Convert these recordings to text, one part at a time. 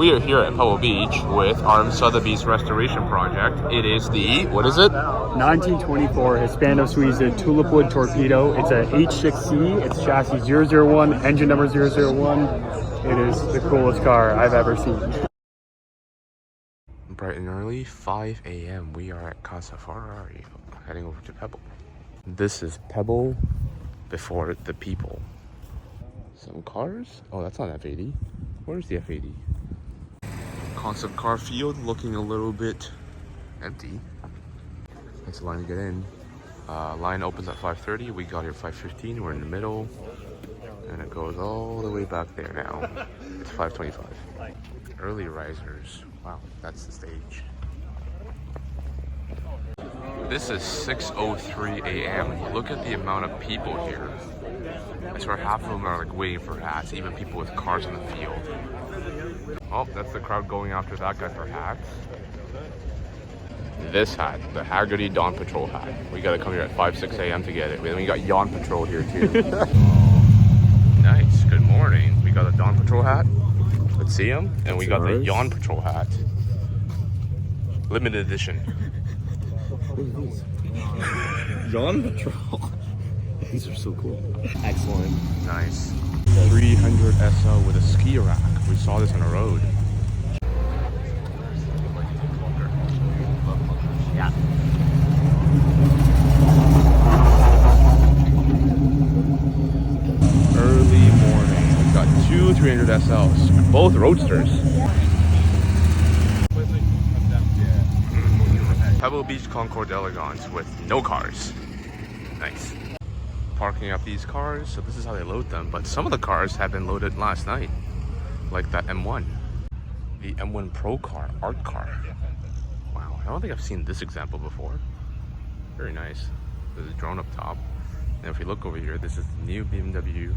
We are here at Pebble Beach with our Beach restoration project. It is the, what is it? 1924 Hispano-Suiza Tulipwood Torpedo. It's a H6C. It's chassis 001, engine number 001. It is the coolest car I've ever seen. Bright and early, 5 a.m. We are at Casa Ferrari, heading over to Pebble. This is Pebble before the people. Some cars? Oh, that's not F80. Where's the F80? Concept car field looking a little bit empty. It's a line to get in. Line opens at 5:30. We got here 5:15. We're in the middle. And it goes all the way back there now. It's 5:25. Early risers. Wow, that's the stage. This is 6:03 a.m. Look at the amount of people here. I swear half of them are like waiting for hats, even people with cars in the field. Oh, that's the crowd going after that guy for hats. This hat, the Haggerty Dawn Patrol hat. We gotta come here at 5-6 a.m. to get it. Then we got Yawn Patrol here too. Nice, good morning. We got a Dawn Patrol hat. Let's see him. And we got the Yawn Patrol hat. Limited edition. Yawn Patrol. These are so cool. Excellent. Nice. 300 SL with a ski rack. We saw this on the road. Yeah. Early morning. We've got two 300 SLs, both roadsters. Pebble Beach Concours elegance with no cars. Nice. Parking up these cars, so this is how they load them, but some of the cars have been loaded last night, like that M1, the M1 Pro car, art car. Wow, I don't think I've seen this example before. Very nice. There's a drone up top, and if we look over here, this is the new BMW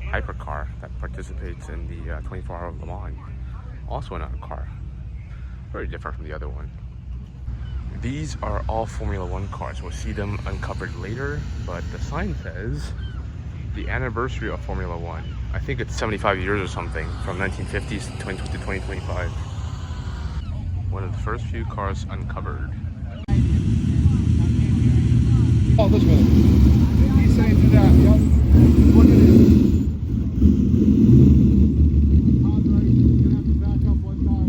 hypercar that participates in the 24-hour Le Mans. Also an art car, very different from the other one. These are all Formula One cars. We'll see them uncovered later, but the sign says the anniversary of Formula One. I think it's 75 years or something, from 1950s to 2025. One of the first few cars uncovered. Oh, this way. He's saying to that, yep. Look at it. Andre, you're gonna have to back up one time.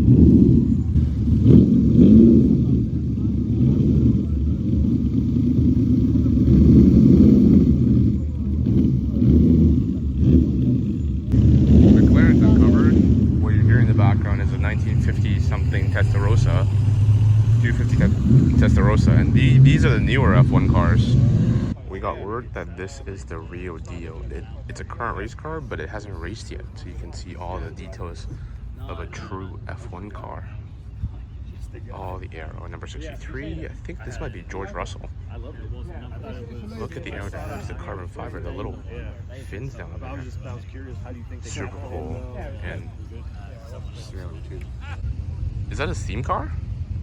Is a 1950 something Testarossa, 250 Testarossa, and these are the newer F1 cars. We got word that this is the real deal. It's a current race car, but it hasn't raced yet, so you can see all the details of a true F1 car. All the aero, number 63. I think this might be George Russell. Look at the aerodynamics, the carbon fiber, the little fins down there. Super cool. And is that a steam car?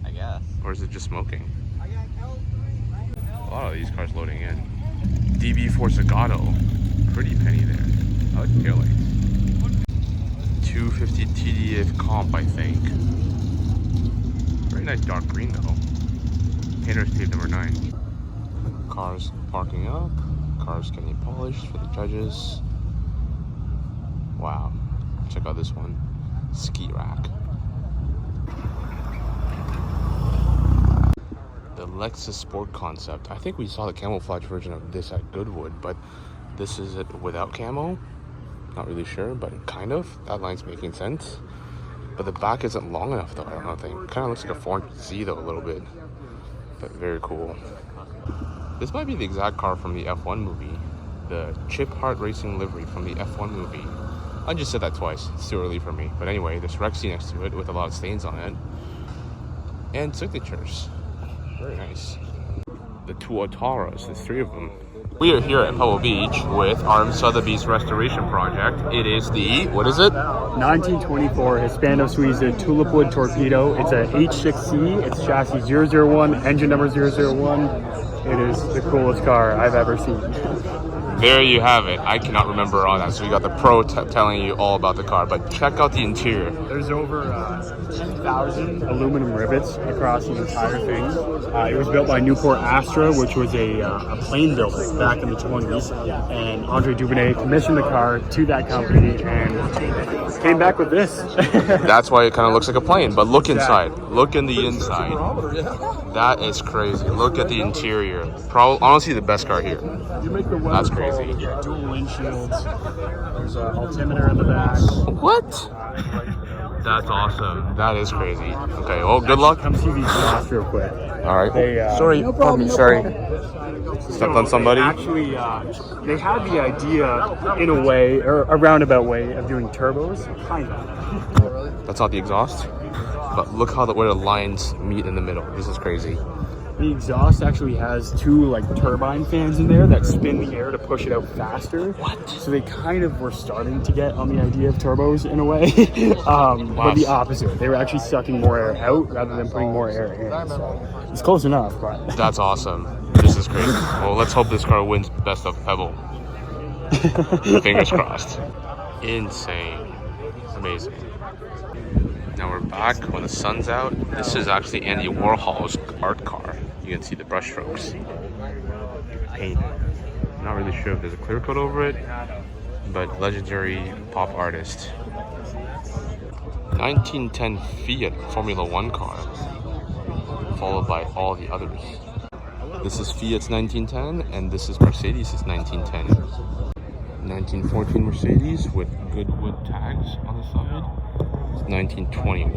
I guess. Or is it just smoking? A lot of these cars loading in. DB4 Zagato. Pretty penny there. I like the taillights. 250 TDF Comp, I think. Very nice dark green though. Painter's tape number 9. Cars parking up. Cars getting polished for the judges. Wow. Check out this one. Ski rack. The Lexus Sport Concept. I think we saw the camouflage version of this at Goodwood, but this is it without camo. Not really sure, but kind of. That line's making sense. But the back isn't long enough though, I don't think. Kind of looks like a 400Z though, a little bit. But very cool. This might be the exact car from the F1 movie. The Chip Hart Racing livery from the F1 movie. I just said that twice. It's too early for me. But anyway, there's Rexy next to it with a lot of stains on it. And signatures. Very nice. The two Otaras, there's 3 of them. We are here at Pebble Beach with our Beach restoration project. It is the, what is it? 1924 Hispano-Suiza Tulipwood Torpedo. It's a H6C. It's chassis 001, engine number 001. It is the coolest car I've ever seen. there you have it. I cannot remember all that. So we got the pro telling you all about the car, but check out the interior. There's over 10,000 aluminum rivets across the entire thing. It was built by Newport Astra, which was a plane builder back in the 20s. And Andre Dubonnet commissioned the car to that company and came back with this. That's why it kind of looks like a plane, but look inside. Look in the inside. That is crazy. Look at the interior. Probably, honestly, the best car here. That's crazy. Yeah, dual windshields. There's an altimeter in the back. What? That's awesome. That is crazy. Okay, well, good luck. Come see these exhaust real quick. All right. They, sorry. No problem, no Sorry. problem. Stepped on somebody. Actually, they had the idea, in a way, or a roundabout way, of doing turbos. Kind of. That's not the exhaust. But look how where the lines meet in the middle. This is crazy. The exhaust actually has two like turbine fans in there that spin the air to push it out faster. What? So they kind of were starting to get on the idea of turbos in a way, but the opposite. They were actually sucking more air out rather than putting more air in. So it's close enough, but That's awesome. This is crazy. Well, let's hope this car wins best of Pebble. Fingers crossed. Insane. Amazing. Now we're back when the sun's out. This is actually Andy Warhol's art car. You can see the brush strokes. Paint. Not really sure if there's a clear coat over it, but legendary pop artist. 1910 Fiat Formula One car, followed by all the others. This is Fiat's 1910, and this is Mercedes' 1910. 1914 Mercedes with good wood tags on the side. 1921.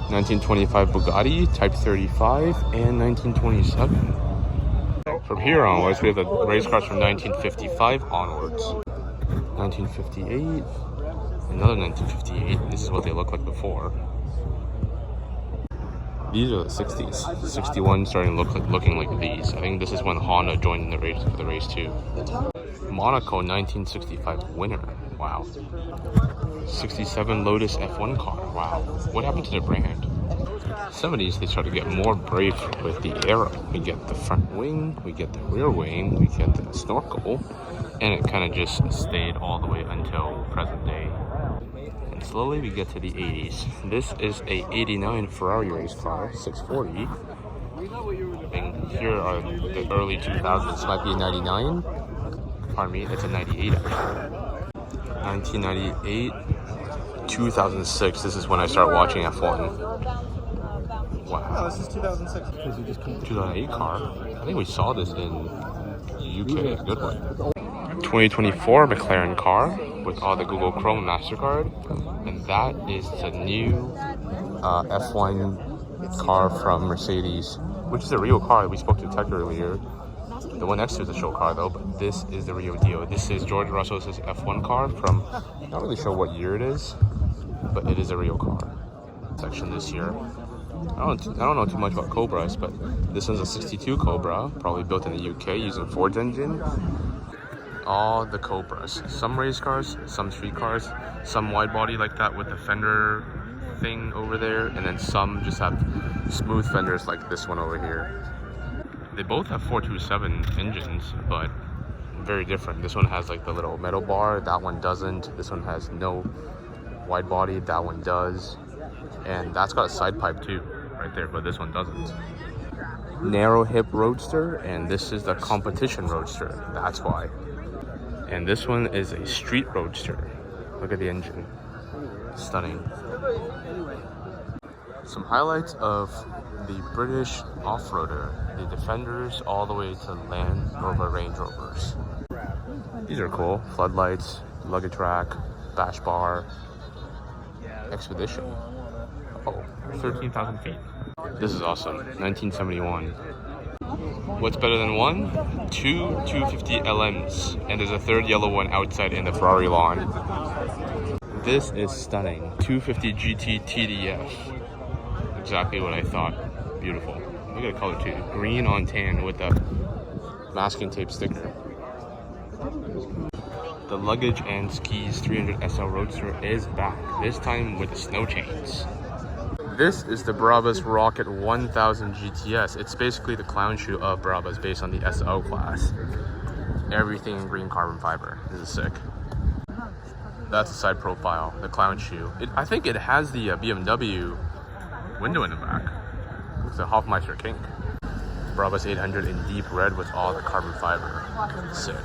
1925 Bugatti Type 35 and 1927. From here onwards, we have the race cars from 1955 onwards. 1958, another 1958. This is what they look like before. These are the 60s. 61 starting looking like these. I think this is when Honda joined in the race for the race too. Monaco 1965 winner. Wow. 67 Lotus F1 car. Wow. What happened to the brand? 70s, they started to get more brave with the aero. We get the front wing, we get the rear wing, we get the snorkel, and it kind of just stayed all the way until present day. And slowly we get to the 80s. This is a 89 Ferrari race car, 640. And here are the early 2000s. This might be a 99. Pardon me, it's a 98 actually. 1998, 2006. This is when I started watching F1. Wow. This is 2006. 2008 car. I think we saw this in the UK. Good one. 2024 McLaren car with all the Google Chrome MasterCard, and that is the new F1 car from Mercedes, which is a real car. We spoke to Tech earlier. The one next to is a show car though, but this is the real deal. This is George Russell's F1 car from, not really sure what year it is, but it is a real car. Section this year. I don't know too much about Cobras, but this one's a 62 Cobra, probably built in the UK using Ford's engine. All the Cobras. Some race cars, some street cars, some wide body like that with the fender thing over there, and then some just have smooth fenders like this one over here. They both have 427 engines, but very different. This one has like the little metal bar, that one doesn't. This one has no wide body, that one does. And that's got a side pipe too, right there, but this one doesn't. Narrow hip roadster, and this is the competition roadster, that's why. And this one is a street roadster. Look at the engine, stunning. Some highlights of the British off-roader, the Defenders all the way to Land Rover Range Rovers. These are cool. Floodlights, luggage rack, bash bar, Expedition. Oh, 13,000 feet. This is awesome. 1971. What's better than one? Two 250 LMs, and there's a third yellow one outside in the Ferrari lawn. This is stunning. 250 GT TDF. Exactly what I thought. Beautiful. Look at the color too. Green on tan with the masking tape sticker. The Luggage and Skis 300 SL Roadster is back, this time with the snow chains. This is the Brabus Rocket 1000 GTS. It's basically the clown shoe of Brabus based on the SL class. Everything in green carbon fiber. This is sick. That's the side profile, the clown shoe. I think it has the BMW window in the back. It's the Hofmeister King. Brabus 800 in deep red with all the carbon fiber. Sick.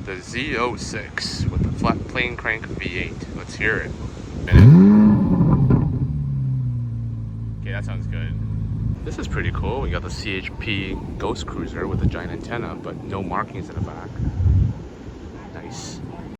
The Z06 with the flat plane crank V8. Let's hear it. Okay, that sounds good. This is pretty cool. We got the CHP Ghost Cruiser with a giant antenna, but no markings in the back. Nice.